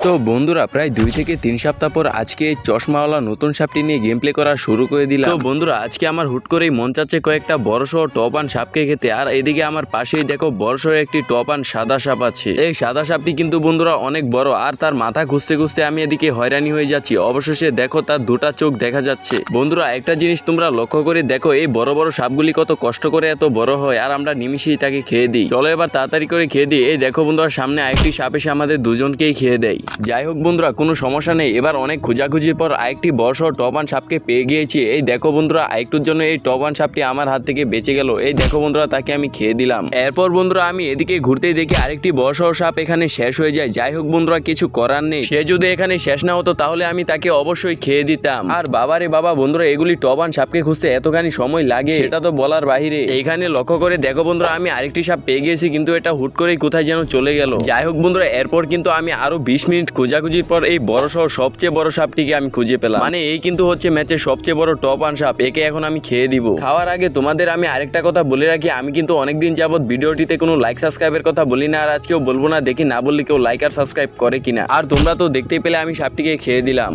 তো বন্ধুরা প্রায় 2 থেকে 3 সপ্তাহ পর আজকে এই চশমাওয়ালা নতুন সাপটি নিয়ে গেম প্লে করা শুরু করে দিলাম। তো বন্ধুরা আজকে আমার হুট করেই মন চাচ্ছে কয়েকটা বড়সড় টপান সাপকে খেতে। আর এদিকে আমার পাশেই দেখো বড়সড় একটি টপান সাদা সাপ আছে। এই সাদা সাপটি কিন্তু বন্ধুরা অনেক বড়, আর তার মাথা খুঁজতে খুঁজতে আমি এদিকে হয়রানি হয়ে যাচ্ছি। অবশেষে দেখো তার দুটা চোখ দেখা যাচ্ছে। বন্ধুরা একটা জিনিস তোমরা লক্ষ্য করে দেখো, এই বড় বড় সাপগুলি কত কষ্ট করে এত বড় হয়, আর আমরা নিমিশেই তাকে খেয়ে দিই। চলো এবার তাড়াতাড়ি করে খেয়ে দিই। এই দেখো বন্ধুরা সামনে আরেকটি সাপ এসে আমাদের দুজনকেই খেয়ে দেয়। যাই হোক বন্ধুরা কোনো সমস্যা নেই, এবার অনেক খোঁজাখুঁজির পর আরেকটি বড়সড় টপান সাপকে পেয়ে গিয়েছি। এই দেখো বন্ধুরা আরেকটুর জন্য এই টপান সাপটি আমার হাত থেকে বেঁচে গেল। এই দেখো বন্ধুরা তাকে আমি খেয়ে দিলাম। এরপর বন্ধুরা আমি এদিকে ঘুরতেই দেখি আরেকটি বড়সড় সাপ এখানে শেষ হয়ে যায়। যাই হোক বন্ধুরা কিছু করার নেই, সে যদি এখানে শেষ না হতো তাহলে আমি তাকে অবশ্যই খেয়ে দিতাম। আর বাবারে বাবা বন্ধুরা এগুলি টপান সাপকে খুঁজতে এতখানি সময় লাগে সেটা তো বলার বাহিরে। এইখানে লক্ষ্য করে দেখো বন্ধুরা আমি আরেকটি সাপ পেয়ে গেছি, কিন্তু এটা হুট করেই কোথায় যেন চলে গেল। যাই হোক বন্ধুরা এরপর কিন্তু আমি আরো 20 মিনিট খোঁজাখুঁজির পর এই বড়সড় সবচেয়ে বড় সাপটিকে আমি খুঁজে পেলাম। মানে এই কিন্তু হচ্ছে ম্যাচের সবচেয়ে বড় টপান সাপ, একে এখন আমি খেয়ে দিব। খাওয়ার আগে তোমাদের আমি আরেকটা কথা বলে রাখি, আমি কিন্তু অনেকদিন যাবত ভিডিওটিতে কোনো লাইক সাবস্ক্রাইবের কথা বলি না, আর আজকেও বলবো না। দেখি না বললে কেউ লাইক আর সাবস্ক্রাইব করে কিনা। আর তোমরা তো দেখতেই পেলে আমি সাপটিকে খেয়ে দিলাম।